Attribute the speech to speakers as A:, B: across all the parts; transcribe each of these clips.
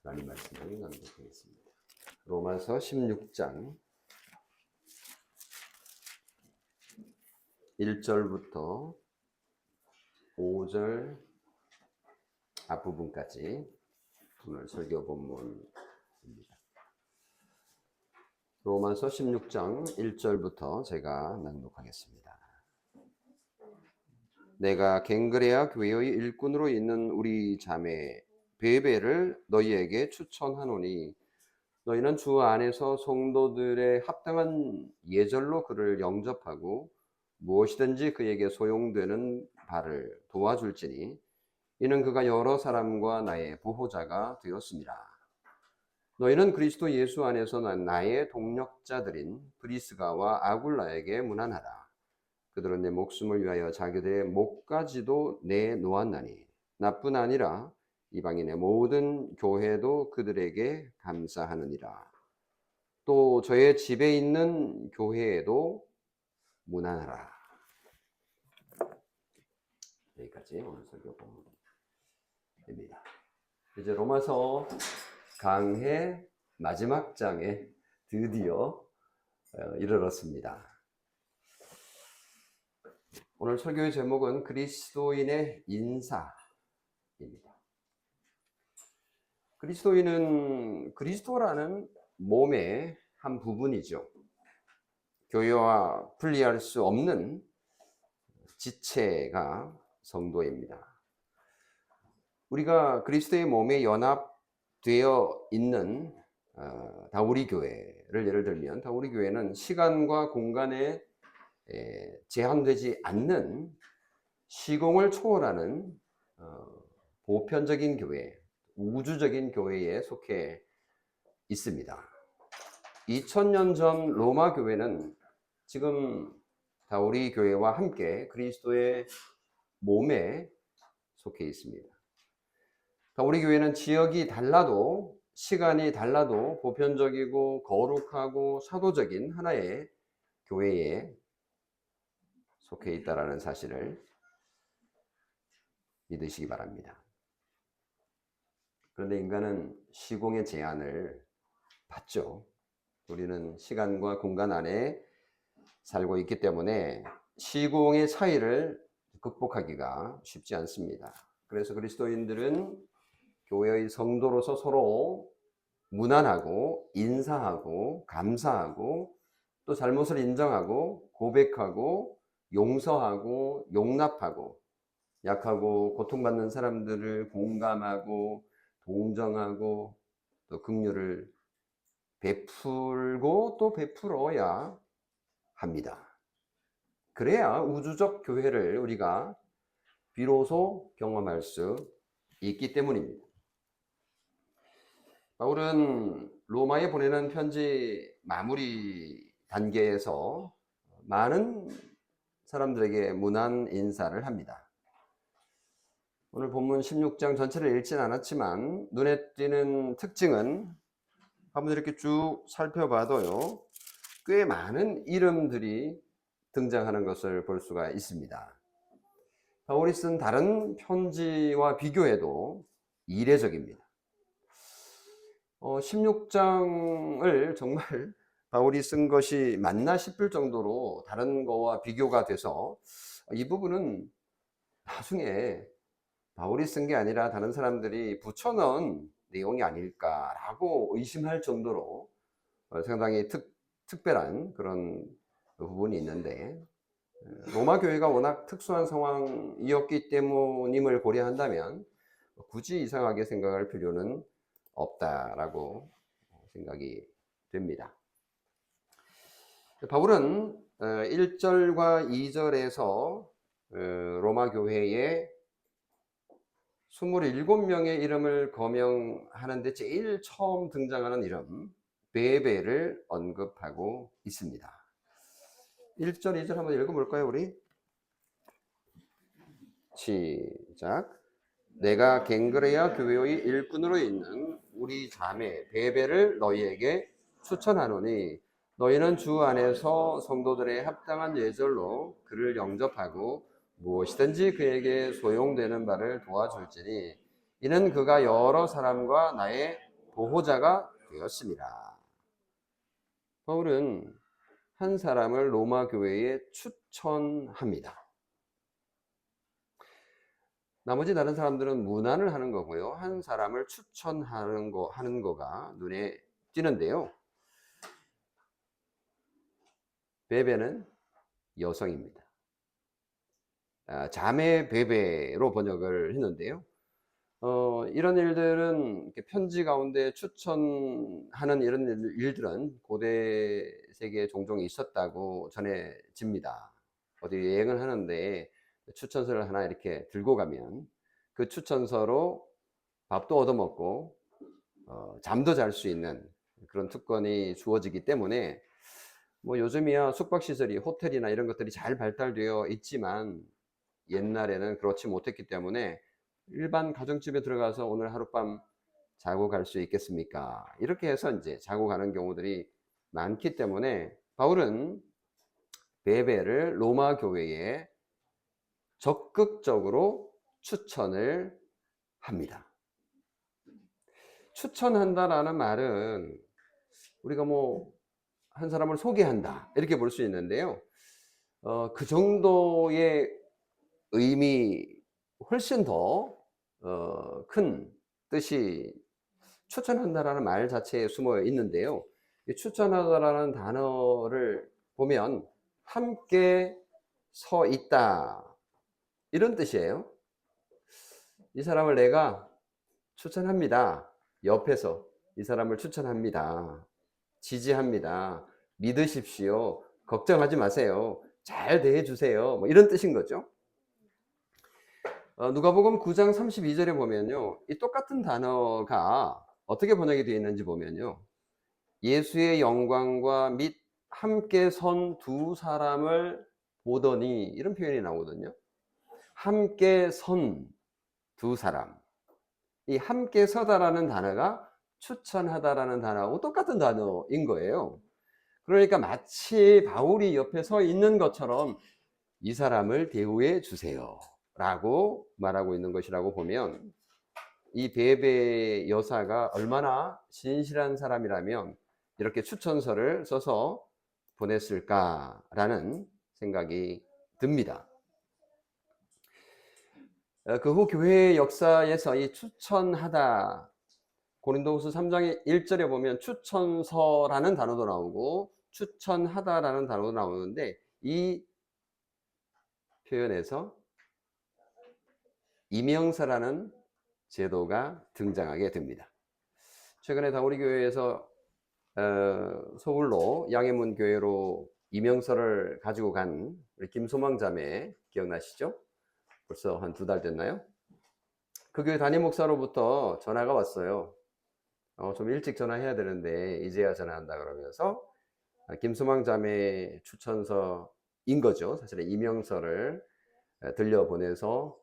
A: 라는 말씀을 낭독하겠습니다. 로마서 16장 1절부터 5절 앞부분까지 오늘 설교 본문입니다. 로마서 16장 1절부터 제가 낭독하겠습니다. 내가 갱그레아 교회의 일꾼으로 있는 우리 자매 베베를 너희에게 추천하노니 너희는 주 안에서 성도들의 합당한 예절로 그를 영접하고 무엇이든지 그에게 소용되는 바를 도와줄지니 이는 그가 여러 사람과 나의 보호자가 되었습니다. 너희는 그리스도 예수 안에서 나의 동력자들인 브리스가와 아굴라에게 문안하라. 그들은 내 목숨을 위하여 자기들의 목까지도 내놓았나니 나뿐 아니라 이방인의 모든 교회도 그들에게 감사하느니라. 또 저의 집에 있는 교회에도 문안하라. 여기까지 오늘 설교 본문입니다. 이제 로마서 강해 마지막 장에 드디어 이르렀습니다. 오늘 설교의 제목은 그리스도인의 인사입니다. 그리스도인은 그리스도라는 몸의 한 부분이죠. 교회와 분리할 수 없는 지체가 성도입니다. 우리가 그리스도의 몸에 연합되어 있는 다우리 교회를 예를 들면 다우리 교회는 시간과 공간에 제한되지 않는 시공을 초월하는 보편적인 교회, 우주적인 교회에 속해 있습니다. 2000년 전 로마 교회는 지금 다우리 교회와 함께 그리스도의 몸에 속해 있습니다. 다우리 교회는 지역이 달라도 시간이 달라도 보편적이고 거룩하고 사도적인 하나의 교회에 속해 있다라는 사실을 믿으시기 바랍니다. 그런데 인간은 시공의 제한을 받죠. 우리는 시간과 공간 안에 살고 있기 때문에 시공의 차이를 극복하기가 쉽지 않습니다. 그래서 그리스도인들은 교회의 성도로서 서로 문안하고 인사하고 감사하고 또 잘못을 인정하고 고백하고 용서하고 용납하고 약하고 고통받는 사람들을 공감하고 동정하고 또 긍휼을 베풀고 또 베풀어야 합니다. 그래야 우주적 교회를 우리가 비로소 경험할 수 있기 때문입니다. 바울은 로마에 보내는 편지 마무리 단계에서 많은 사람들에게 문안 인사를 합니다. 오늘 본문 16장 전체를 읽진 않았지만 눈에 띄는 특징은 한번 이렇게 쭉 살펴봐도요, 꽤 많은 이름들이 등장하는 것을 볼 수가 있습니다. 바울이 쓴 다른 편지와 비교해도 이례적입니다. 16장을 정말 바울이 쓴 것이 맞나 싶을 정도로 다른 거와 비교가 돼서 이 부분은 나중에 바울이 쓴 게 아니라 다른 사람들이 붙여넣은 내용이 아닐까라고 의심할 정도로 상당히 특별한 그런 부분이 있는데, 로마 교회가 워낙 특수한 상황이었기 때문임을 고려한다면 굳이 이상하게 생각할 필요는 없다라고 생각이 됩니다. 바울은 1절과 2절에서 로마 교회의 27명의 이름을 거명하는데 제일 처음 등장하는 이름 베베를 언급하고 있습니다. 1절, 2절 한번 읽어볼까요, 우리? 시작. 내가 갱그레아 교회의 일꾼으로 있는 우리 자매 베베를 너희에게 추천하노니 너희는 주 안에서 성도들의 합당한 예절로 그를 영접하고 무엇이든지 그에게 소용되는 바를 도와줄지니 이는 그가 여러 사람과 나의 보호자가 되었습니다. 바울은 한 사람을 로마 교회에 추천합니다. 나머지 다른 사람들은 문안을 하는 거고요. 한 사람을 추천하는 거가 눈에 띄는데요. 베베는 여성입니다. 자매 베베로 번역을 했는데요. 이런 일들은 편지 가운데 추천하는 이런 일들은 고대 세계에 종종 있었다고 전해집니다. 어디 여행을 하는데 추천서를 하나 이렇게 들고 가면 그 추천서로 밥도 얻어먹고 잠도 잘 수 있는 그런 특권이 주어지기 때문에 뭐 요즘이야 숙박시설이 호텔이나 이런 것들이 잘 발달되어 있지만 옛날에는 그렇지 못했기 때문에 일반 가정집에 들어가서 오늘 하룻밤 자고 갈 수 있겠습니까? 이렇게 해서 이제 자고 가는 경우들이 많기 때문에 바울은 베베를 로마 교회에 적극적으로 추천을 합니다. 추천한다라는 말은 우리가 뭐 한 사람을 소개한다 이렇게 볼 수 있는데요. 그 정도의 의미 훨씬 더 큰 뜻이 추천한다라는 말 자체에 숨어 있는데요. 이 추천하다라는 단어를 보면 함께 서 있다 이런 뜻이에요. 이 사람을 내가 추천합니다. 옆에서 이 사람을 추천합니다. 지지합니다. 믿으십시오. 걱정하지 마세요. 잘 대해 주세요. 뭐 이런 뜻인 거죠. 누가복음 9장 32절에 보면요. 이 똑같은 단어가 어떻게 번역이 되어 있는지 보면요. 예수의 영광과 및 함께 선 두 사람을 보더니 이런 표현이 나오거든요. 함께 선 두 사람. 이 함께 서다라는 단어가 추천하다라는 단어하고 똑같은 단어인 거예요. 그러니까 마치 바울이 옆에 서 있는 것처럼 이 사람을 대우해 주세요 라고 말하고 있는 것이라고 보면 이 베베 여사가 얼마나 신실한 사람이라면 이렇게 추천서를 써서 보냈을까라는 생각이 듭니다. 그 후 교회의 역사에서 이 추천하다 고린도후서 3장 1절에 보면 추천서라는 단어도 나오고 추천하다라는 단어도 나오는데 이 표현에서 임명사라는 제도가 등장하게 됩니다. 최근에 다우리 교회에서 서울로 양해문 교회로 임명서를 가지고 간 우리 김소망 자매 기억나시죠? 벌써 한 2달 됐나요? 그 교회 담임 목사로부터 전화가 왔어요. 좀 일찍 전화해야 되는데 이제야 전화한다 그러면서 김소망 자매 추천서인 거죠. 사실은 임명서를 들려보내서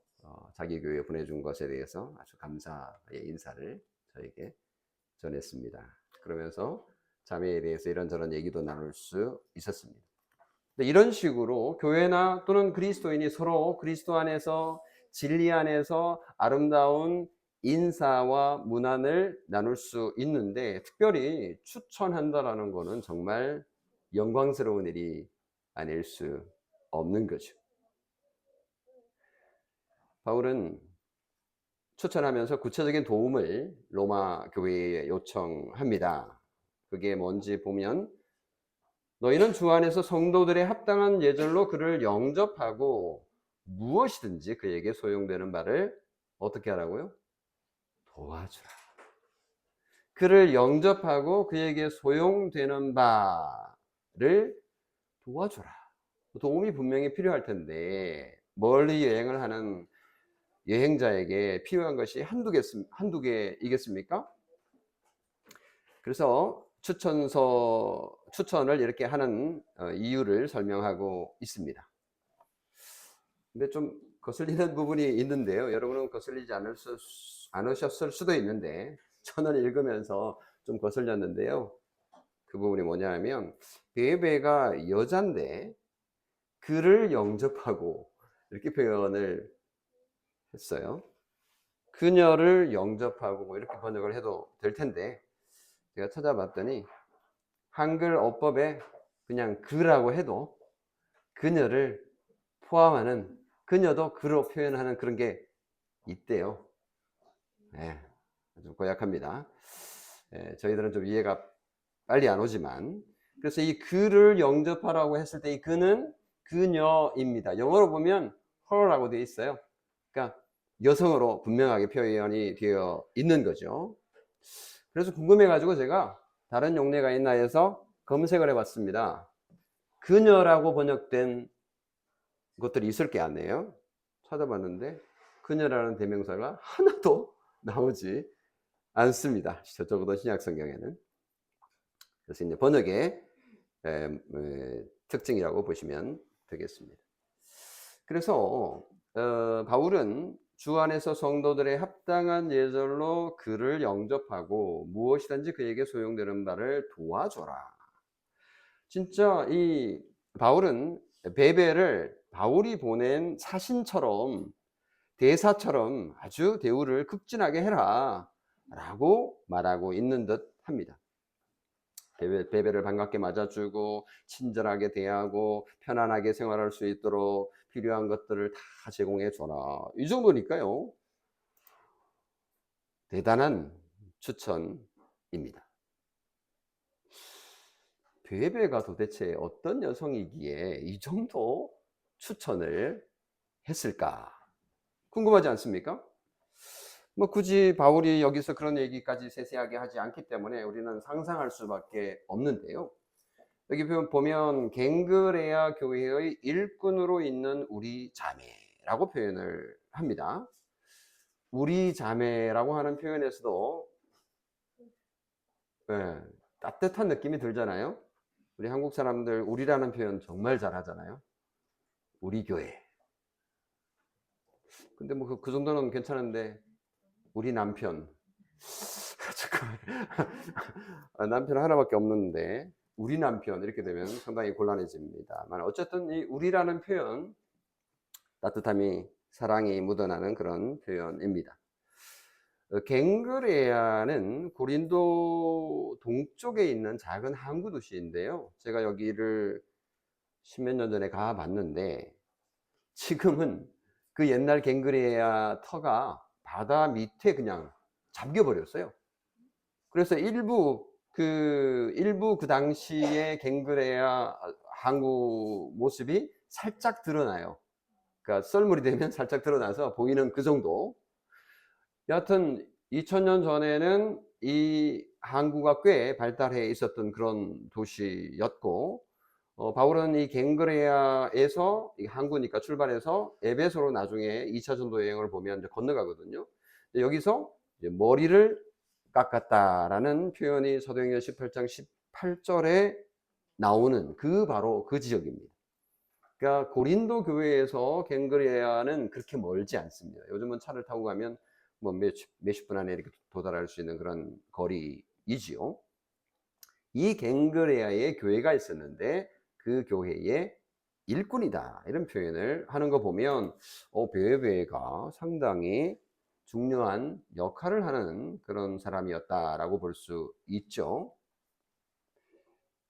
A: 자기 교회에 보내준 것에 대해서 아주 감사의 인사를 저에게 전했습니다. 그러면서 자매에 대해서 이런저런 얘기도 나눌 수 있었습니다. 이런 식으로 교회나 또는 그리스도인이 서로 그리스도 안에서 진리 안에서 아름다운 인사와 문안을 나눌 수 있는데 특별히 추천한다라는 것은 정말 영광스러운 일이 아닐 수 없는 거죠. 바울은 추천하면서 구체적인 도움을 로마 교회에 요청합니다. 그게 뭔지 보면 너희는 주 안에서 성도들의 합당한 예절로 그를 영접하고 무엇이든지 그에게 소용되는 바를 어떻게 하라고요? 도와주라. 그를 영접하고 그에게 소용되는 바를 도와주라. 도움이 분명히 필요할 텐데 멀리 여행을 하는 여행자에게 필요한 것이 한두 개이겠습니까? 그래서 추천을 이렇게 하는 이유를 설명하고 있습니다. 근데 좀 거슬리는 부분이 있는데요. 여러분은 거슬리지 않으셨을 수도 있는데 저는 읽으면서 좀 거슬렸는데요. 그 부분이 뭐냐면 베베가 여잔데 그를 영접하고 이렇게 표현을 했어요. 그녀를 영접하고 뭐 이렇게 번역을 해도 될 텐데, 제가 찾아봤더니 한글 어법에 그냥 그라고 해도 그녀를 포함하는, 그녀도 그로 표현하는 그런 게 있대요. 네, 아주 고약합니다. 저희들은 좀 이해가 빨리 안 오지만, 그래서 이 그를 영접하라고 했을 때 이 그는 그녀입니다. 영어로 보면 her라고 되어 있어요. 그러니까 여성으로 분명하게 표현이 되어 있는 거죠. 그래서 궁금해가지고 제가 다른 용례가 있나 해서 검색을 해봤습니다. 그녀라고 번역된 것들이 있을 게 아니에요. 찾아봤는데 그녀라는 대명사가 하나도 나오지 않습니다. 적어도 신약 성경에는. 그래서 이제 번역의 특징이라고 보시면 되겠습니다. 그래서 바울은 주 안에서 성도들의 합당한 예절로 그를 영접하고 무엇이든지 그에게 소용되는 바를 도와줘라. 진짜 이 바울은 베베를 바울이 보낸 사신처럼, 대사처럼 아주 대우를 극진하게 해라 라고 말하고 있는 듯 합니다. 베베를 반갑게 맞아주고 친절하게 대하고 편안하게 생활할 수 있도록 필요한 것들을 다 제공해 줘라. 이 정도니까요. 대단한 추천입니다. 베베가 도대체 어떤 여성이기에 이 정도 추천을 했을까? 궁금하지 않습니까? 뭐 굳이 바울이 여기서 그런 얘기까지 세세하게 하지 않기 때문에 우리는 상상할 수밖에 없는데요. 여기 보면 갱그레아 교회의 일꾼으로 있는 우리 자매라고 표현을 합니다. 우리 자매라고 하는 표현에서도 따뜻한 느낌이 들잖아요. 우리 한국 사람들 우리라는 표현 정말 잘하잖아요. 우리 교회. 근데 뭐 그 정도는 괜찮은데 우리 남편. 잠깐만. 남편 하나밖에 없는데 우리 남편 이렇게 되면 상당히 곤란해집니다만, 어쨌든 이 우리라는 표현, 따뜻함이, 사랑이 묻어나는 그런 표현입니다. 갱그레아는 고린도 동쪽에 있는 작은 항구 도시인데요. 제가 여기를 십몇 년 전에 가봤는데 지금은 그 옛날 갱그레아 터가 바다 밑에 그냥 잠겨버렸어요. 그래서 일부 그 당시의 갱그레아 항구 모습이 살짝 드러나요. 그러니까 썰물이 되면 살짝 드러나서 보이는 그 정도. 여하튼 2000년 전에는 이 항구가 꽤 발달해 있었던 그런 도시였고, 바울은 이 갱그레아에서, 이 항구니까 출발해서 에베소로 나중에 2차 전도 여행을 보면 이제 건너가거든요. 여기서 이제 머리를 깎았다라는 표현이 사도행전 18장 18절에 나오는 바로 그 지역입니다. 그러니까 고린도 교회에서 갱그레아는 그렇게 멀지 않습니다. 요즘은 차를 타고 가면 뭐 몇십 분 안에 이렇게 도달할 수 있는 그런 거리이지요. 이 갱그레아에 교회가 있었는데 그 교회의 일꾼이다, 이런 표현을 하는 거 보면 베베가 상당히 중요한 역할을 하는 그런 사람이었다라고 볼 수 있죠.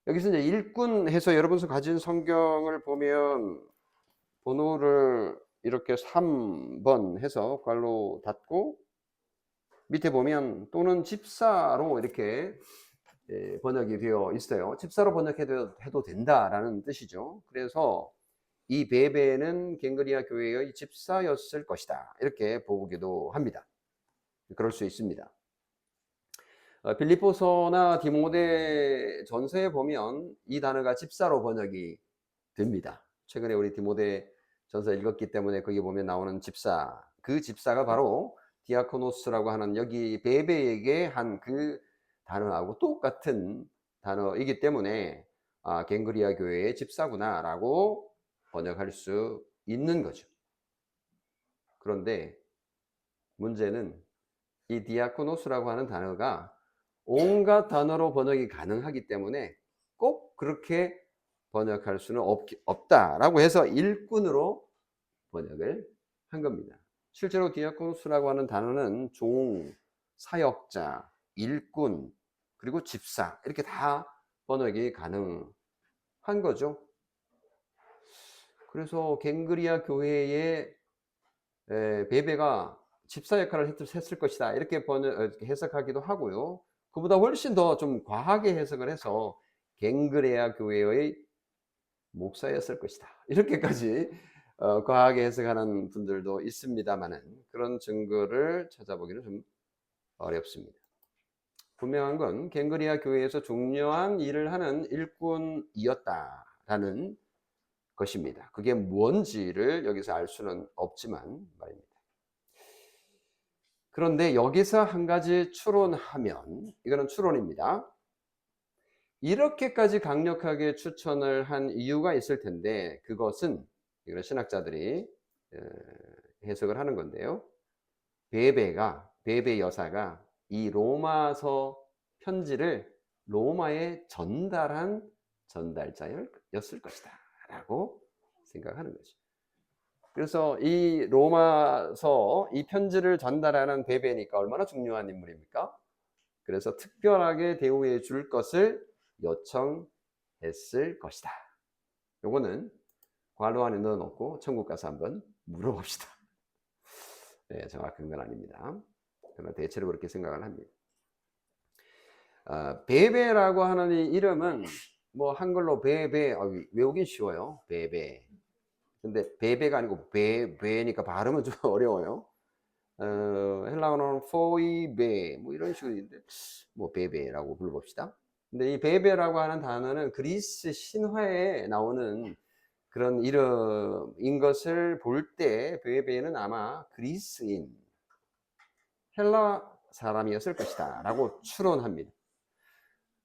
A: 여기서 이제 일꾼 해서 여러분서 가진 성경을 보면 번호를 이렇게 3번 해서 괄로 닫고 밑에 보면 또는 집사로 이렇게 번역이 되어 있어요. 집사로 번역해도 된다라는 뜻이죠. 그래서 이 베베는 갱그리아 교회의 집사였을 것이다, 이렇게 보기도 합니다. 그럴 수 있습니다. 빌립보서나 디모데 전서에 보면 이 단어가 집사로 번역이 됩니다. 최근에 우리 디모데 전서 읽었기 때문에 거기 보면 나오는 집사, 그 집사가 바로 디아코노스라고 하는 여기 베베에게 한 그 단어하고 똑같은 단어이기 때문에 갱그리아 교회의 집사구나 라고 번역할 수 있는 거죠. 그런데 문제는 이 디아코노스라고 하는 단어가 온갖 단어로 번역이 가능하기 때문에 꼭 그렇게 번역할 수는 없다라고 해서 일꾼으로 번역을 한 겁니다. 실제로 디아코노스라고 하는 단어는 종, 사역자, 일꾼, 그리고 집사 이렇게 다 번역이 가능한 거죠. 그래서 갱그리아 교회의 베베가 집사 역할을 했을 것이다 이렇게 해석하기도 하고요. 그보다 훨씬 더 좀 과하게 해석을 해서 갱그레아 교회의 목사였을 것이다 이렇게까지 과하게 해석하는 분들도 있습니다만은 그런 증거를 찾아보기는 좀 어렵습니다. 분명한 건 갱그리아 교회에서 중요한 일을 하는 일꾼이었다라는 것입니다. 그게 뭔지를 여기서 알 수는 없지만 말입니다. 그런데 여기서 한 가지 추론하면, 이거는 추론입니다. 이렇게까지 강력하게 추천을 한 이유가 있을 텐데, 그것은 이런 신학자들이 해석을 하는 건데요. 베베 여사가 이 로마서 편지를 로마에 전달한 전달자였을 것이다 라고 생각하는 거죠. 그래서 이 로마서 이 편지를 전달하는 베베니까 얼마나 중요한 인물입니까? 그래서 특별하게 대우해 줄 것을 요청했을 것이다. 요거는 괄호 안에 넣어놓고 천국 가서 한번 물어봅시다. 네, 정확한 건 아닙니다. 그러나 대체로 그렇게 생각을 합니다. 베베라고 하는 이 이름은 뭐 한글로 베베 외우긴 쉬워요. 베베. 근데 베베가 아니고 베베니까 발음은 좀 어려워요. 헬라어는 포이베 뭐 이런 식인데 뭐 베베라고 불러봅시다. 근데 이 베베라고 하는 단어는 그리스 신화에 나오는 그런 이름인 것을 볼 때 베베는 아마 그리스인 헬라 사람이었을 것이다 라고 추론합니다.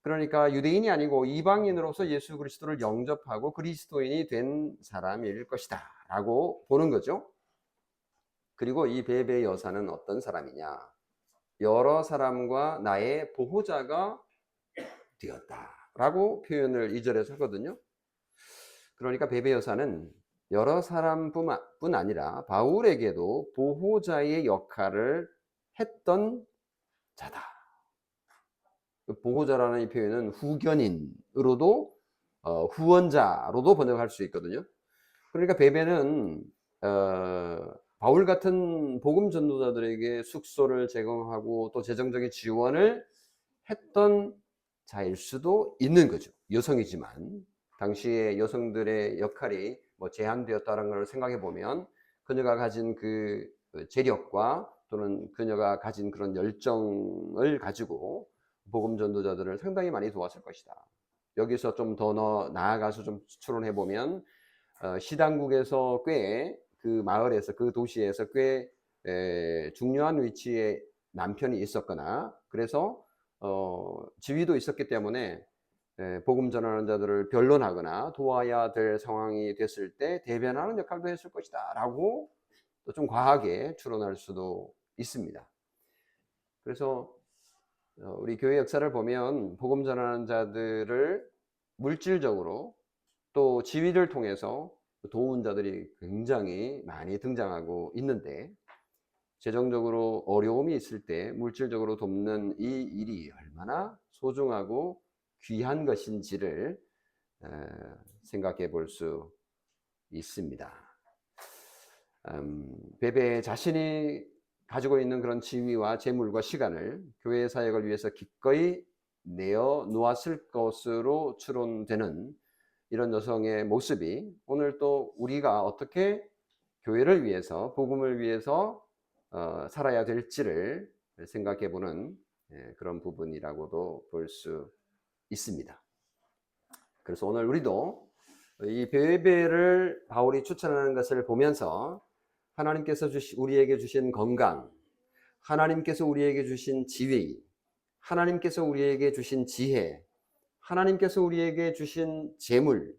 A: 그러니까 유대인이 아니고 이방인으로서 예수 그리스도를 영접하고 그리스도인이 된 사람일 것이다 라고 보는 거죠. 그리고 이 베베 여사는 어떤 사람이냐, 여러 사람과 나의 보호자가 되었다 라고 표현을 2절에서 하거든요. 그러니까 베베 여사는 여러 사람뿐 아니라 바울에게도 보호자의 역할을 했던 자다. 보호자라는 이 표현은 후견인으로도 후원자로도 번역할 수 있거든요. 그러니까 베베는 바울 같은 복음 전도자들에게 숙소를 제공하고 또 재정적인 지원을 했던 자일 수도 있는 거죠. 여성이지만 당시에 여성들의 역할이 뭐 제한되었다는 걸 생각해 보면 그녀가 가진 그 재력과 또는 그녀가 가진 그런 열정을 가지고 복음 전도자들을 상당히 많이 도왔을 것이다. 여기서 좀 더 나아가서 좀 추론해 보면 시당국에서 꽤 그 마을에서 그 도시에서 꽤 중요한 위치에 남편이 있었거나 그래서 지위도 있었기 때문에 복음 전하는 자들을 변론하거나 도와야 될 상황이 됐을 때 대변하는 역할도 했을 것이다 라고 또 좀 과하게 추론할 수도 있습니다. 그래서 우리 교회 역사를 보면 복음 전하는 자들을 물질적으로 또 지위를 통해서 도운 자들이 굉장히 많이 등장하고 있는데 재정적으로 어려움이 있을 때 물질적으로 돕는 이 일이 얼마나 소중하고 귀한 것인지를 생각해 볼 수 있습니다. 베베 자신이 가지고 있는 그런 지위와 재물과 시간을 교회 사역을 위해서 기꺼이 내어 놓았을 것으로 추론되는 이런 여성의 모습이 오늘 또 우리가 어떻게 교회를 위해서 복음을 위해서 살아야 될지를 생각해 보는 그런 부분이라고도 볼 수 있습니다. 그래서 오늘 우리도 이 베베를 바울이 추천하는 것을 보면서 하나님께서 우리에게 주신 건강, 하나님께서 우리에게 주신 지위, 하나님께서 우리에게 주신 지혜, 하나님께서 우리에게 주신 재물,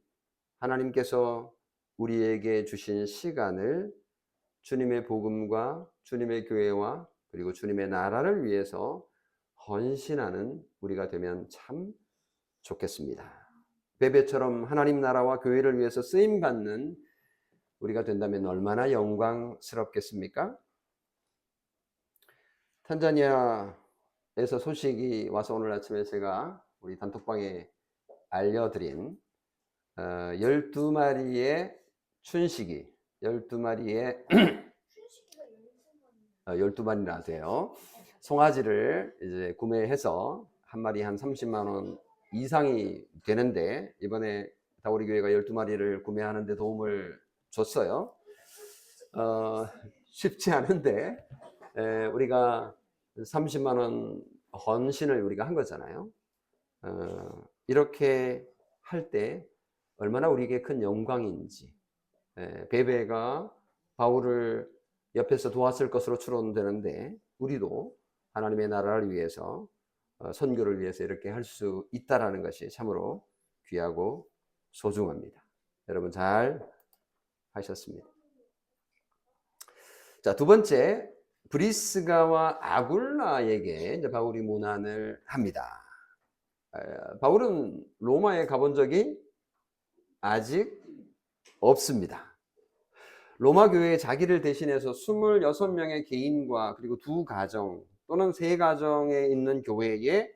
A: 하나님께서 우리에게 주신 시간을 주님의 복음과 주님의 교회와 그리고 주님의 나라를 위해서 헌신하는 우리가 되면 참 좋겠습니다. 베베처럼 하나님 나라와 교회를 위해서 쓰임받는 우리가 된다면 얼마나 영광스럽겠습니까? 탄자니아에서 소식이 와서 오늘 아침에 제가 우리 단톡방에 알려드린 12마리의 춘식이, 12마리의 12마리나 돼요. 송아지를 이제 구매해서 한 마리 한 30만 원 이상이 되는데, 이번에 다우리 교회가 12마리를 구매하는데 도움을 줬어요. 쉽지 않은데 우리가 30만 원 헌신을 우리가 한 거잖아요. 이렇게 할 때 얼마나 우리에게 큰 영광인지. 베베가 바울을 옆에서 도왔을 것으로 추론되는데, 우리도 하나님의 나라를 위해서 선교를 위해서 이렇게 할 수 있다라는 것이 참으로 귀하고 소중합니다. 여러분 잘 하셨습니다. 자, 두 번째, 브리스가와 아굴라에게 이제 바울이 문안을 합니다. 바울은 로마에 가본 적이 아직 없습니다. 로마 교회에 자기를 대신해서 26명의 개인과 그리고 2가정 또는 3가정에 있는 교회에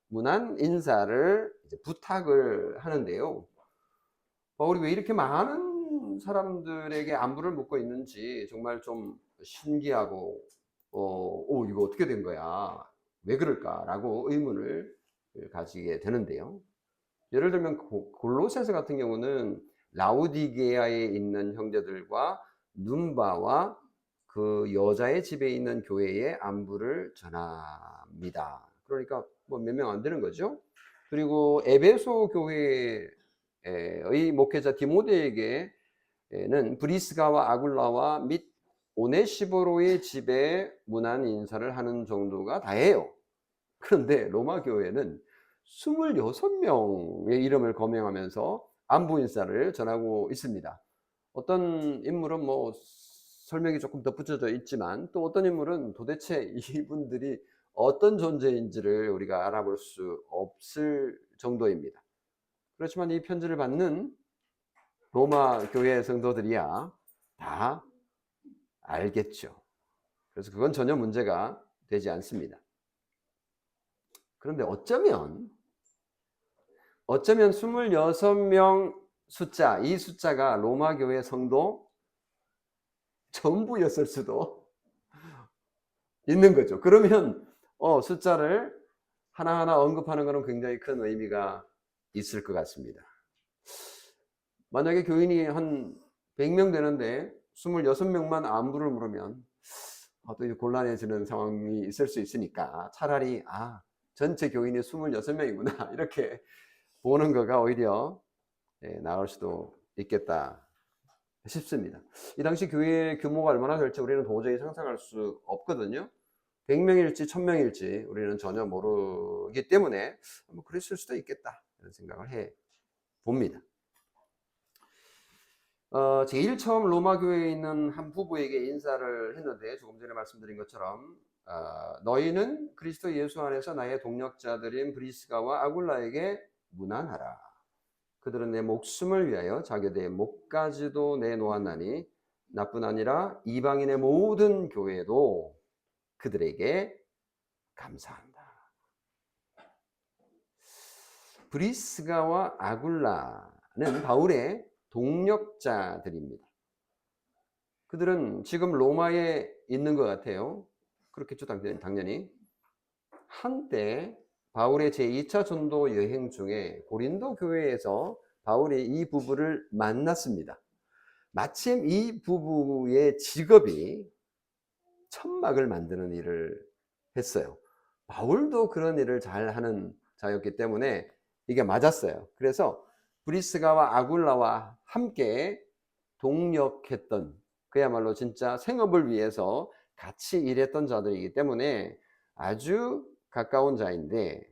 A: 문안 인사를 이제 부탁을 하는데요. 바울이 왜 이렇게 많은 사람들에게 안부를 묻고 있는지 정말 좀 신기하고 이거 어떻게 된 거야? 왜 그럴까라고 의문을 가지게 되는데요. 예를 들면 골로새서 같은 경우는 라우디게아에 있는 형제들과 눈바와 그 여자의 집에 있는 교회에 안부를 전합니다. 그러니까 뭐 몇 명 안 되는 거죠. 그리고 에베소 교회의 목회자 디모데에게는 브리스가와 아굴라와 및 오네시보로의 집에 문안 인사를 하는 정도가 다예요. 그런데 로마 교회는 26명의 이름을 거명하면서 안부 인사를 전하고 있습니다. 어떤 인물은 뭐 설명이 조금 덧붙여져 있지만, 또 어떤 인물은 도대체 이분들이 어떤 존재인지를 우리가 알아볼 수 없을 정도입니다. 그렇지만 이 편지를 받는 로마 교회 성도들이야 다 알겠죠. 그래서 그건 전혀 문제가 되지 않습니다. 그런데 어쩌면 26명 숫자, 이 숫자가 로마 교회 성도 전부였을 수도 있는 거죠. 그러면 숫자를 하나하나 언급하는 것은 굉장히 큰 의미가 있을 것 같습니다. 만약에 교인이 한 100명 되는데 26명만 안부를 물으면 또 곤란해지는 상황이 있을 수 있으니까, 차라리 전체 교인이 26명이구나 이렇게 보는 거가 오히려 나을 수도 있겠다 싶습니다. 이 당시 교회의 규모가 얼마나 될지 우리는 도저히 상상할 수 없거든요. 100명일지 1000명일지 우리는 전혀 모르기 때문에 뭐 그랬을 수도 있겠다 이런 생각을 해 봅니다. 제일 처음 로마 교회에 있는 한 부부에게 인사를 했는데, 조금 전에 말씀드린 것처럼 너희는 그리스도 예수 안에서 나의 동력자들인 브리스가와 아굴라에게 문안하라. 그들은 내 목숨을 위하여 자기들의 목까지도 내놓았나니 나뿐 아니라 이방인의 모든 교회도 그들에게 감사한다. 브리스가와 아굴라는 바울의 동력자들입니다. 그들은 지금 로마에 있는 것 같아요. 그렇겠죠, 당연히. 한때 바울의 제2차 전도 여행 중에 고린도 교회에서 바울이 이 부부를 만났습니다. 마침 이 부부의 직업이 천막을 만드는 일을 했어요. 바울도 그런 일을 잘하는 자였기 때문에 이게 맞았어요. 그래서 브리스가와 아굴라와 함께 동력했던, 그야말로 진짜 생업을 위해서 같이 일했던 자들이기 때문에 아주 가까운 자인데,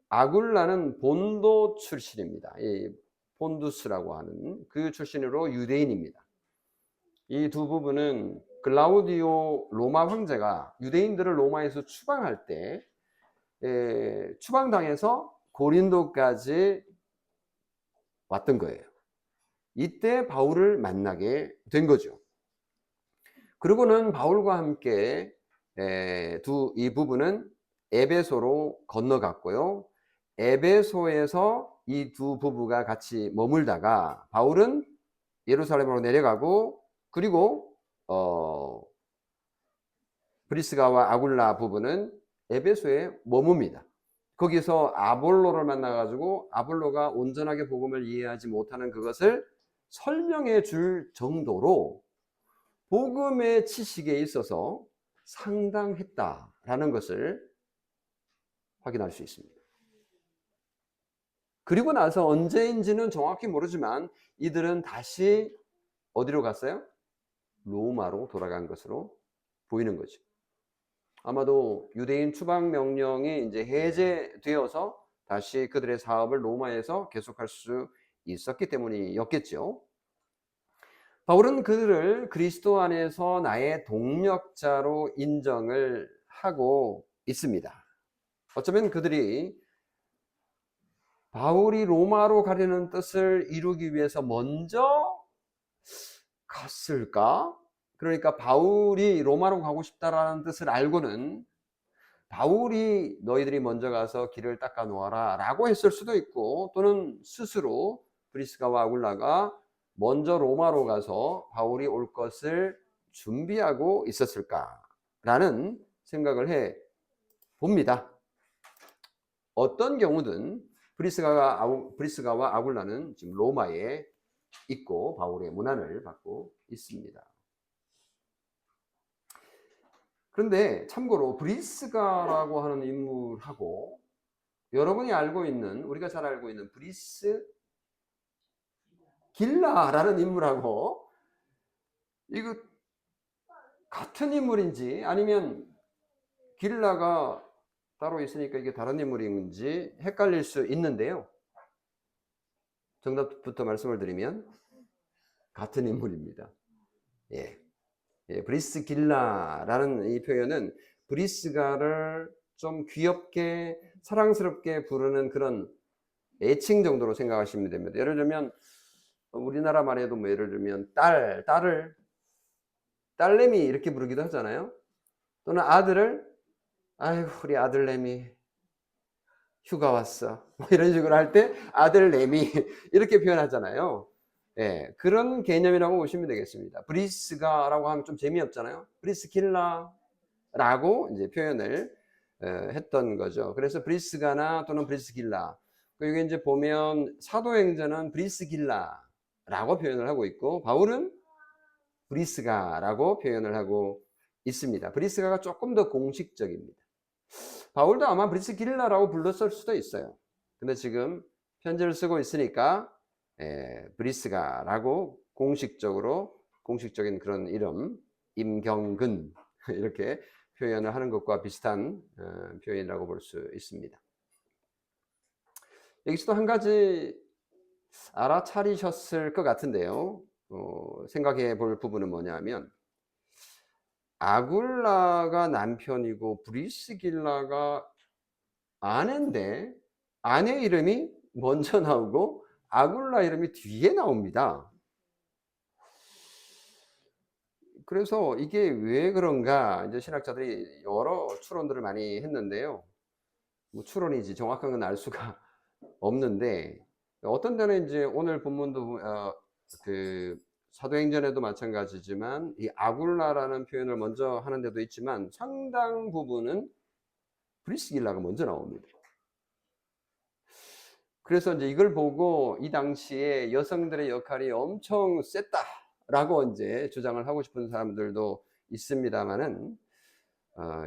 A: 아굴라는 본도 출신입니다. 이 폰두스라고 하는 그 출신으로 유대인입니다. 이 두 부부는 글라우디오 로마 황제가 유대인들을 로마에서 추방할 때 추방당해서 고린도까지 왔던 거예요. 이때 바울을 만나게 된 거죠. 그리고는 바울과 함께 이 부부는 에베소로 건너갔고요. 에베소에서 이 두 부부가 같이 머물다가 바울은 예루살렘으로 내려가고, 그리고 브리스가와 아굴라 부부는 에베소에 머뭅니다. 거기서 아볼로를 만나가지고 아볼로가 온전하게 복음을 이해하지 못하는 그것을 설명해 줄 정도로 복음의 지식에 있어서 상당했다라는 것을 확인할 수 있습니다. 그리고 나서 언제인지는 정확히 모르지만 이들은 다시 어디로 갔어요? 로마로 돌아간 것으로 보이는 거죠. 아마도 유대인 추방 명령이 이제 해제되어서 다시 그들의 사업을 로마에서 계속할 수 있었기 때문이었겠죠. 바울은 그들을 그리스도 안에서 나의 동력자로 인정을 하고 있습니다. 어쩌면 그들이 바울이 로마로 가려는 뜻을 이루기 위해서 먼저 갔을까? 그러니까 바울이 로마로 가고 싶다라는 뜻을 알고는 바울이 너희들이 먼저 가서 길을 닦아 놓아라 라고 했을 수도 있고, 또는 스스로 브리스가와 아굴라가 먼저 로마로 가서 바울이 올 것을 준비하고 있었을까라는 생각을 해 봅니다. 어떤 경우든 브리스가와 아굴라는 지금 로마에 있고 바울의 문안을 받고 있습니다. 그런데 참고로 브리스가라고 하는 인물하고 여러분이 알고 있는, 우리가 잘 알고 있는 브리스길라라는 인물하고 이거 같은 인물인지 아니면 길라가 따로 있으니까 이게 다른 인물인지 헷갈릴 수 있는데요. 정답부터 말씀을 드리면 같은 인물입니다. 브리스길라라는 이 표현은 브리스가를 좀 귀엽게 사랑스럽게 부르는 그런 애칭 정도로 생각하시면 됩니다. 예를 들면 우리나라 말에도 뭐 예를 들면 딸을 딸내미 이렇게 부르기도 하잖아요. 또는 아들을 아이고 우리 아들내미 휴가 왔어 뭐 이런 식으로 할 때 아들내미 이렇게 표현하잖아요. 그런 개념이라고 보시면 되겠습니다. 브리스가라고 하면 좀 재미없잖아요. 브리스길라라고 이제 표현을 했던 거죠. 그래서 브리스가나 또는 브리스길라. 여기 이제 보면 사도행전은 브리스길라라고 표현을 하고 있고 바울은 브리스가라고 표현을 하고 있습니다. 브리스가가 조금 더 공식적입니다. 바울도 아마 브리스길라라고 불렀을 수도 있어요. 근데 지금 편지를 쓰고 있으니까 브리스가라고 공식적인 그런 이름, 임경근 이렇게 표현을 하는 것과 비슷한 표현이라고 볼 수 있습니다. 여기서도 한 가지 알아차리셨을 것 같은데요. 생각해 볼 부분은 뭐냐면 아굴라가 남편이고 브리스길라가 아내인데 아내 이름이 먼저 나오고 아굴라 이름이 뒤에 나옵니다. 그래서 이게 왜 그런가 이제 신학자들이 여러 추론들을 많이 했는데요. 뭐 추론이지 정확한 건 알 수가 없는데 어떤 데는 이제 오늘 본문도 그 사도행전에도 마찬가지지만 이 아굴라라는 표현을 먼저 하는 데도 있지만 상당 부분은 브리스길라가 먼저 나옵니다. 그래서 이제 이걸 보고 이 당시에 여성들의 역할이 엄청 셌다라고 이제 주장을 하고 싶은 사람들도 있습니다만은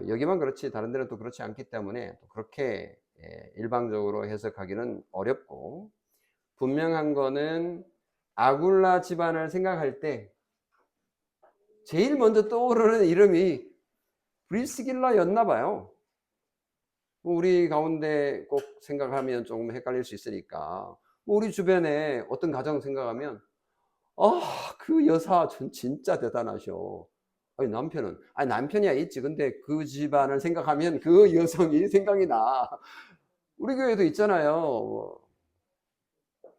A: 여기만 그렇지 다른 데는 또 그렇지 않기 때문에 또 그렇게 일방적으로 해석하기는 어렵고, 분명한 거는 아굴라 집안을 생각할 때 제일 먼저 떠오르는 이름이 브리스길라였나 봐요. 우리 가운데 꼭 생각하면 조금 헷갈릴 수 있으니까 우리 주변에 어떤 가정 생각하면 그 여사 전 진짜 대단하셔. 아니 남편이야 있지. 근데 그 집안을 생각하면 그 여성이 생각이 나. 우리 교회도 있잖아요.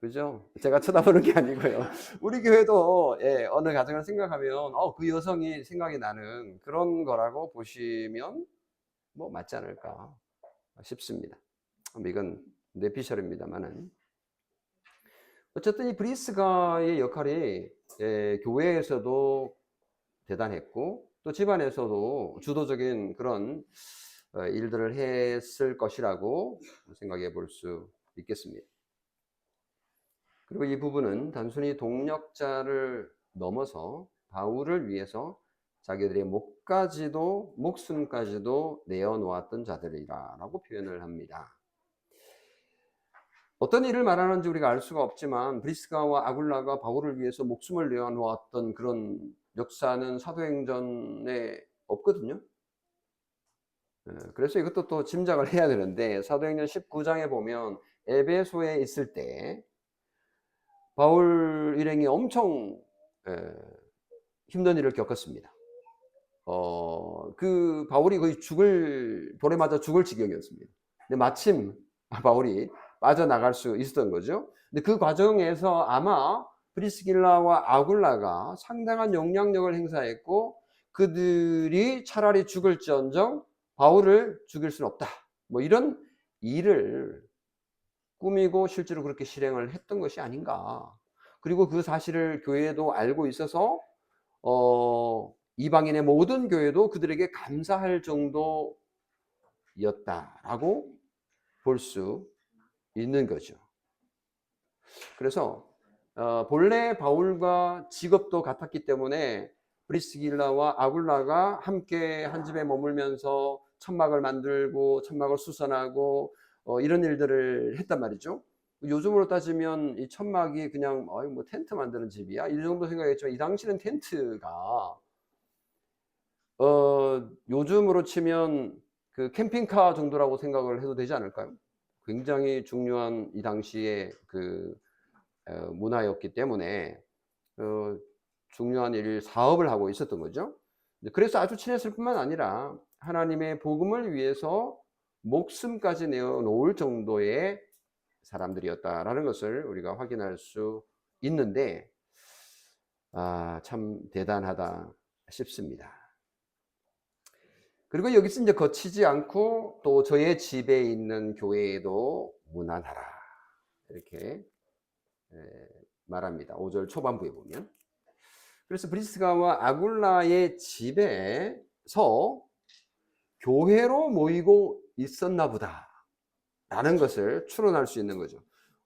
A: 그죠? 제가 쳐다보는 게 아니고요. 우리 교회도 예, 어느 가정을 생각하면 그 여성이 생각이 나는 그런 거라고 보시면 뭐 맞지 않을까 싶습니다. 이건 뇌피셜입니다만은 어쨌든 이 브리스가의 역할이 교회에서도 대단했고 또 집안에서도 주도적인 그런 일들을 했을 것이라고 생각해 볼 수 있겠습니다. 그리고 이 부분은 단순히 동력자를 넘어서 바울을 위해서 자기들의 목숨까지도 내어놓았던 자들이라고 표현을 합니다. 어떤 일을 말하는지 우리가 알 수가 없지만 브리스가와 아굴라가 바울을 위해서 목숨을 내어놓았던 그런 역사는 사도행전에 없거든요. 그래서 이것도 또 짐작을 해야 되는데 사도행전 19장에 보면 에베소에 있을 때 바울 일행이 엄청 힘든 일을 겪었습니다. 그 바울이 거의 돌에 맞아 죽을 지경이었습니다. 근데 마침 바울이 빠져나갈 수 있었던 거죠. 근데 그 과정에서 아마 프리스길라와 아굴라가 상당한 영향력을 행사했고 그들이 차라리 죽을지언정 바울을 죽일 수는 없다. 뭐 이런 일을 꾸미고 실제로 그렇게 실행을 했던 것이 아닌가. 그리고 그 사실을 교회도 알고 있어서 이방인의 모든 교회도 그들에게 감사할 정도였다라고 볼 수 있는 거죠. 그래서 본래 바울과 직업도 같았기 때문에 브리스길라와 아굴라가 함께 한 집에 머물면서 천막을 만들고 천막을 수선하고 이런 일들을 했단 말이죠. 요즘으로 따지면 이 천막이 그냥 뭐 텐트 만드는 집이야 이 정도 생각했지만 이 당시는 텐트가 요즘으로 치면 그 캠핑카 정도라고 생각을 해도 되지 않을까요? 굉장히 중요한 이 당시에 그 문화였기 때문에 중요한 사업을 하고 있었던 거죠. 그래서 아주 친했을 뿐만 아니라 하나님의 복음을 위해서 목숨까지 내어놓을 정도의 사람들이었다라는 것을 우리가 확인할 수 있는데 참 대단하다 싶습니다. 그리고 여기서 이제 거치지 않고 또 저의 집에 있는 교회에도 무난하라 이렇게 말합니다. 5절 초반부에 보면. 그래서 브리스가와 아굴라의 집에서 교회로 모이고 있었나 보다 라는 것을 추론할 수 있는 거죠.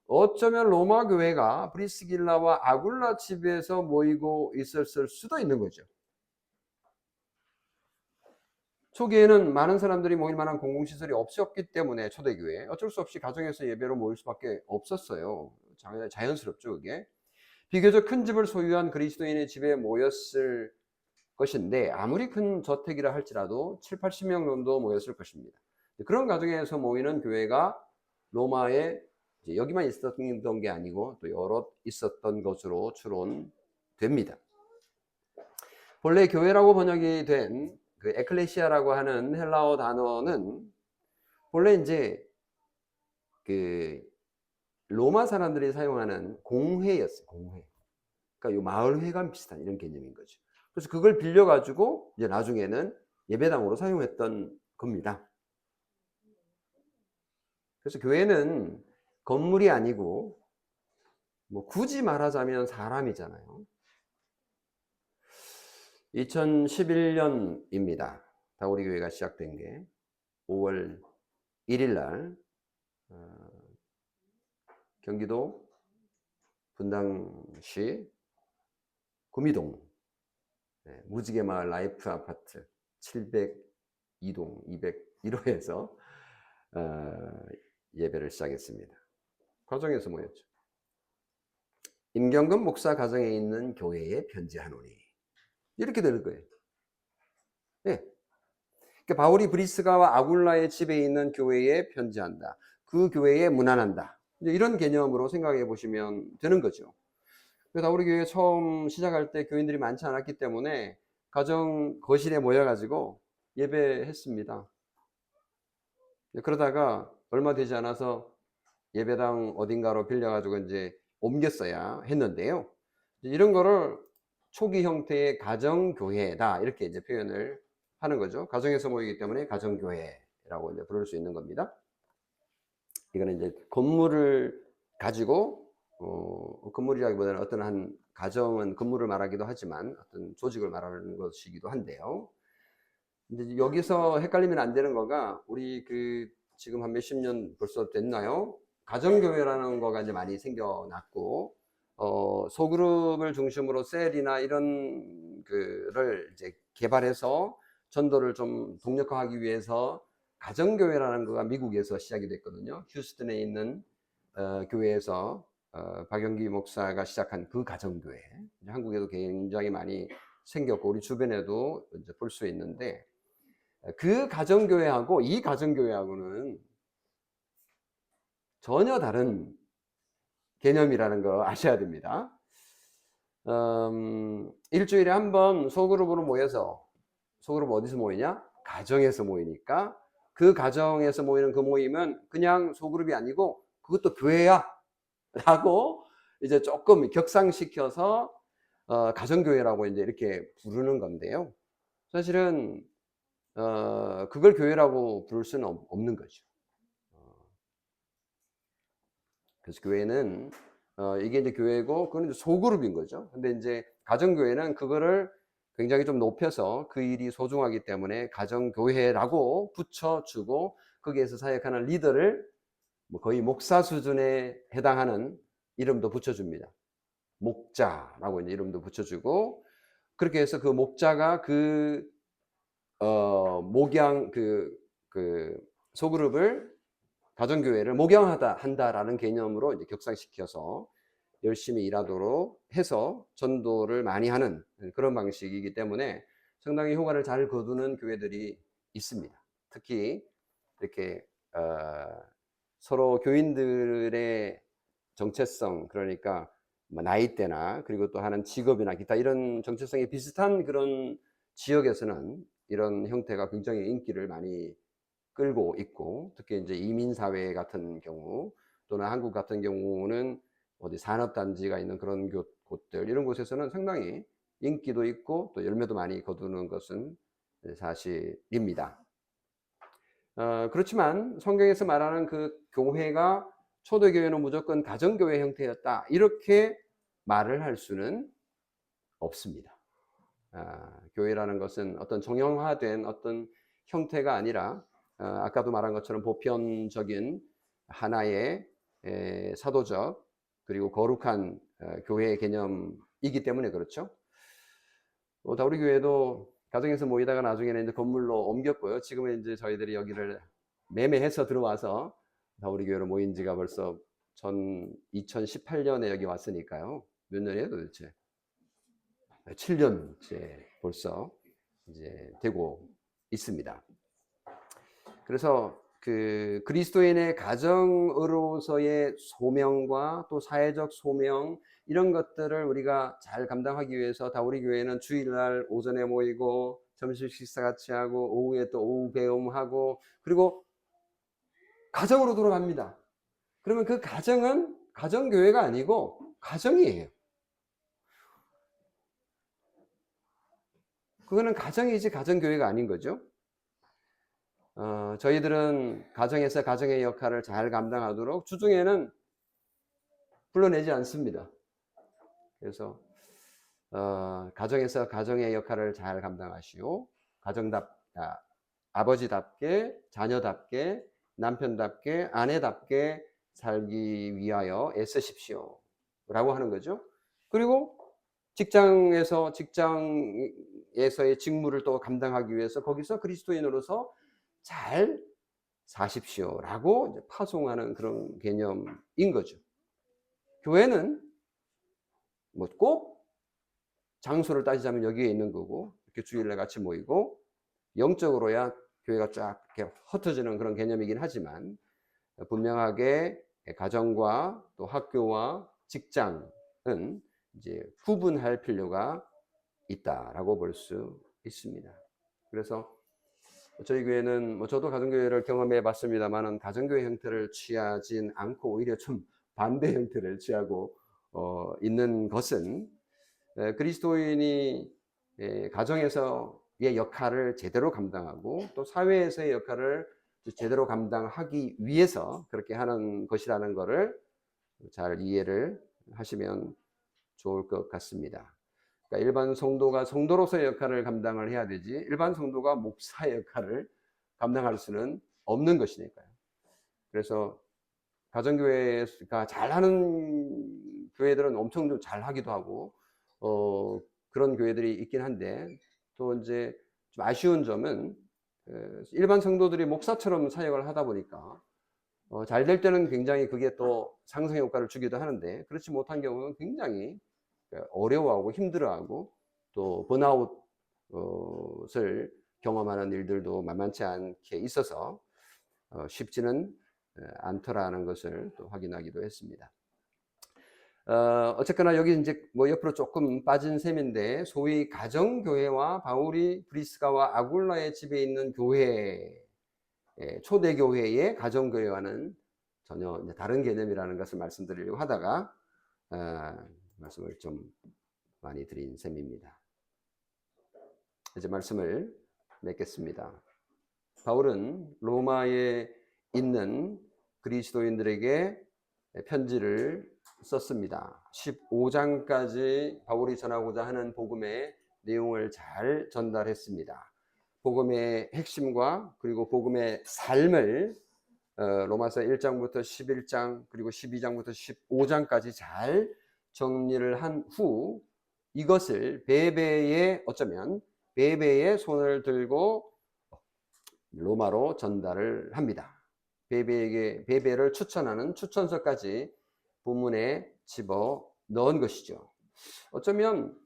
A: 어쩌면 로마 교회가 브리스길라와 아굴라 집에서 모이고 있었을 수도 있는 거죠. 초기에는 많은 사람들이 모일 만한 공공시설이 없었기 때문에 초대교회 어쩔 수 없이 가정에서 예배로 모일 수밖에 없었어요. 자연스럽죠 그게. 비교적 큰 집을 소유한 그리스도인의 집에 모였을 것인데 아무리 큰 저택이라 할지라도 7, 80명 정도 모였을 것입니다. 그런 가정에서 모이는 교회가 로마에 여기만 있었던 게 아니고 또 여러 있었던 것으로 추론됩니다. 본래 교회라고 번역이 된 그 에클레시아라고 하는 헬라어 단어는 본래 이제 그 로마 사람들이 사용하는 공회였어요. 공회. 그러니까 요 마을회관 비슷한 이런 개념인 거죠. 그래서 그걸 빌려가지고 이제 나중에는 예배당으로 사용했던 겁니다. 그래서 교회는 건물이 아니고 뭐 굳이 말하자면 사람이잖아요. 2011년입니다. 다우리 교회가 시작된 게 5월 1일 날 경기도 분당시 구미동 무지개 마을 라이프 아파트 702동 201호에서 예배를 시작했습니다. 가정에서 모였죠. 임경근 목사 가정에 있는 교회에 편지하노니 이렇게 되는 거예요. 네. 그러니까 바울이 브리스가와 아굴라의 집에 있는 교회에 편지한다. 그 교회에 문안한다. 이런 개념으로 생각해 보시면 되는 거죠. 그래서 우리 교회 처음 시작할 때 교인들이 많지 않았기 때문에 가정 거실에 모여가지고 예배했습니다. 그러다가 얼마 되지 않아서 예배당 어딘가로 빌려가지고 이제 옮겼어야 했는데요. 이런 거를 초기 형태의 가정교회다 이렇게 이제 표현을 하는 거죠. 가정에서 모이기 때문에 가정교회라고 이제 부를 수 있는 겁니다. 이거는 이제 건물을 가지고 건물이라기보다는 어떤 한 가정은 건물을 말하기도 하지만 어떤 조직을 말하는 것이기도 한데요. 근데 여기서 헷갈리면 안 되는 거가 우리 그 지금 한 몇십 년 벌써 됐나요? 가정교회라는 거가 이제 많이 생겨났고 소그룹을 중심으로 셀이나 이런 그를 이제 개발해서 전도를 좀 독력화하기 위해서 가정교회라는 거가 미국에서 시작이 됐거든요. 휴스턴에 있는 교회에서 박영기 목사가 시작한 그 가정교회, 한국에도 굉장히 많이 생겼고 우리 주변에도 이제 볼 수 있는데 그 가정교회하고 이 가정교회하고는 전혀 다른 개념이라는 거 아셔야 됩니다. 일주일에 한 번 소그룹으로 모여서, 소그룹 어디서 모이냐? 가정에서 모이니까 그 가정에서 모이는 그 모임은 그냥 소그룹이 아니고 그것도 교회야 라고 이제 조금 격상시켜서 가정교회라고 이제 이렇게 부르는 건데요. 사실은 그걸 교회라고 부를 수는 없는 거죠. 그래서 교회는 이게 이제 교회고 그건 이제 소그룹인 거죠. 근데 이제 가정교회는 그거를 굉장히 좀 높여서 그 일이 소중하기 때문에 가정교회라고 붙여주고 거기에서 사역하는 리더를 뭐 거의 목사 수준에 해당하는 이름도 붙여줍니다. 목자라고 이제 이름도 붙여주고 그렇게 해서 그 목자가 그 목양 그 소그룹을 가정교회를 한다라는 개념으로 이제 격상시켜서 열심히 일하도록 해서 전도를 많이 하는 그런 방식이기 때문에 상당히 효과를 잘 거두는 교회들이 있습니다. 특히 이렇게 서로 교인들의 정체성, 그러니까 나이대나 그리고 또 하는 직업이나 기타 이런 정체성이 비슷한 그런 지역에서는 이런 형태가 굉장히 인기를 많이 끌고 있고 특히 이제 이민사회 같은 경우 또는 한국 같은 경우는 어디 산업단지가 있는 그런 곳들 이런 곳에서는 상당히 인기도 있고 또 열매도 많이 거두는 것은 사실입니다. 그렇지만 성경에서 말하는 그 교회가 초대교회는 무조건 가정교회 형태였다 이렇게 말을 할 수는 없습니다. 교회라는 것은 어떤 정형화된 어떤 형태가 아니라 아까도 말한 것처럼 보편적인 하나의 사도적 그리고 거룩한 교회의 개념이기 때문에 그렇죠. 우리 교회도 가정에서 모이다가 나중에는 이제 건물로 옮겼고요. 지금은 이제 저희들이 여기를 매매해서 들어와서 우리 교회로 모인 지가 벌써 2018년에 여기 왔으니까요. 몇 년이에요 도대체? 7년째 벌써 이제 되고 있습니다. 그래서 그 그리스도인의 가정으로서의 소명과 또 사회적 소명 이런 것들을 우리가 잘 감당하기 위해서 다 우리 교회는 주일날 오전에 모이고 점심 식사 같이 하고 오후에 또 오후 배움하고 그리고 가정으로 돌아갑니다. 그러면 그 가정은 가정교회가 아니고 가정이에요. 그거는 가정이지 가정교회가 아닌 거죠. 저희들은 가정에서 가정의 역할을 잘 감당하도록 주중에는 불러내지 않습니다. 그래서 가정에서 가정의 역할을 잘 감당하시오. 아버지답게 자녀답게 남편답게 아내답게 살기 위하여 애쓰십시오 라고 하는 거죠. 그리고 직장에서의 직무를 또 감당하기 위해서 거기서 그리스도인으로서 잘 사십시오 라고 파송하는 그런 개념인 거죠. 교회는 뭐 꼭 장소를 따지자면 여기에 있는 거고 이렇게 주일날 같이 모이고 영적으로야 교회가 쫙 이렇게 흩어지는 그런 개념이긴 하지만 분명하게 가정과 또 학교와 직장은 이제 구분할 필요가 있다라고 볼 수 있습니다. 그래서 저희 교회는 뭐 저도 가정교회를 경험해 봤습니다만은 가정교회 형태를 취하진 않고 오히려 좀 반대 형태를 취하고 있는 것은 그리스도인이 가정에서의 역할을 제대로 감당하고 또 사회에서의 역할을 제대로 감당하기 위해서 그렇게 하는 것이라는 것을 잘 이해를 하시면 좋을 것 같습니다. 그러니까 일반 성도가 성도로서의 역할을 감당을 해야 되지 일반 성도가 목사의 역할을 감당할 수는 없는 것이니까요. 그래서 가정교회가 잘하는 교회들은 엄청 좀 잘하기도 하고 그런 교회들이 있긴 한데 또 이제 좀 아쉬운 점은 일반 성도들이 목사처럼 사역을 하다 보니까 잘 될 때는 굉장히 그게 또 상승 효과를 주기도 하는데 그렇지 못한 경우는 굉장히 어려워하고 힘들어하고 또 번아웃을 경험하는 일들도 만만치 않게 있어서 쉽지는 않더라는 것을 또 확인하기도 했습니다. 어쨌거나 여기 이제 뭐 옆으로 조금 빠진 셈인데 소위 가정교회와 바울이 브리스가와 아굴라의 집에 있는 교회, 초대교회의 가정교회와는 전혀 다른 개념이라는 것을 말씀드리려고 하다가 말씀을 좀 많이 드린 셈입니다. 이제 말씀을 맺겠습니다. 바울은 로마에 있는 그리스도인들에게 편지를 썼습니다. 15장까지 바울이 전하고자 하는 복음의 내용을 잘 전달했습니다. 복음의 핵심과 그리고 복음의 삶을 로마서 1장부터 11장 그리고 12장부터 15장까지 잘 정리를 한 후 이것을 어쩌면 베베의 손을 들고 로마로 전달을 합니다. 베베를 추천하는 추천서까지 본문에 집어 넣은 것이죠. 어쩌면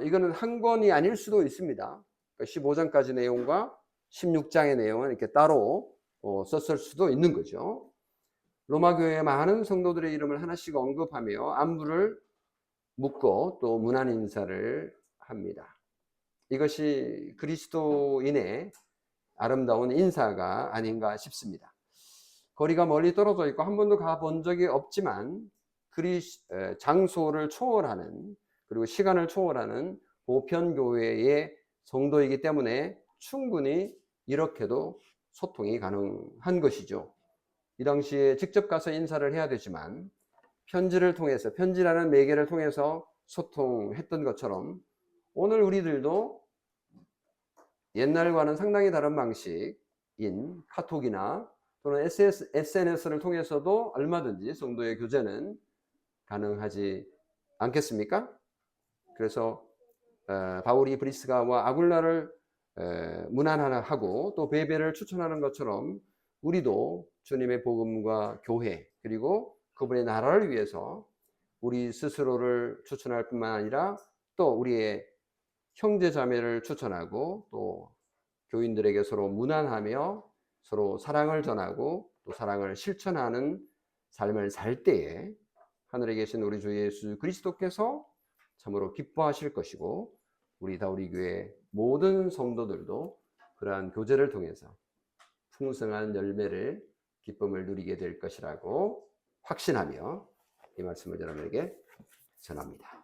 A: 이거는 한 권이 아닐 수도 있습니다. 15장까지 내용과 16장의 내용은 이렇게 따로 썼을 수도 있는 거죠. 로마 교회의 많은 성도들의 이름을 하나씩 언급하며 안부를 묻고 또 문안 인사를 합니다. 이것이 그리스도인의 아름다운 인사가 아닌가 싶습니다. 거리가 멀리 떨어져 있고 한 번도 가본 적이 없지만 장소를 초월하는 그리고 시간을 초월하는 보편교회의 성도이기 때문에 충분히 이렇게도 소통이 가능한 것이죠. 이 당시에 직접 가서 인사를 해야 되지만 편지라는 매개를 통해서 소통했던 것처럼 오늘 우리들도 옛날과는 상당히 다른 방식인 카톡이나 또는 SNS를 통해서도 얼마든지 성도의 교제는 가능하지 않겠습니까? 그래서 바울이 브리스가와 아굴라를 문안하고 또 베베를 추천하는 것처럼 우리도 주님의 복음과 교회 그리고 그분의 나라를 위해서 우리 스스로를 추천할 뿐만 아니라 또 우리의 형제 자매를 추천하고 또 교인들에게 서로 문안하며 서로 사랑을 전하고 또 사랑을 실천하는 삶을 살 때에 하늘에 계신 우리 주 예수 그리스도께서 참으로 기뻐하실 것이고 우리 다우리교회 모든 성도들도 그러한 교제를 통해서 풍성한 열매를 기쁨을 누리게 될 것이라고 확신하며 이 말씀을 여러분에게 전합니다.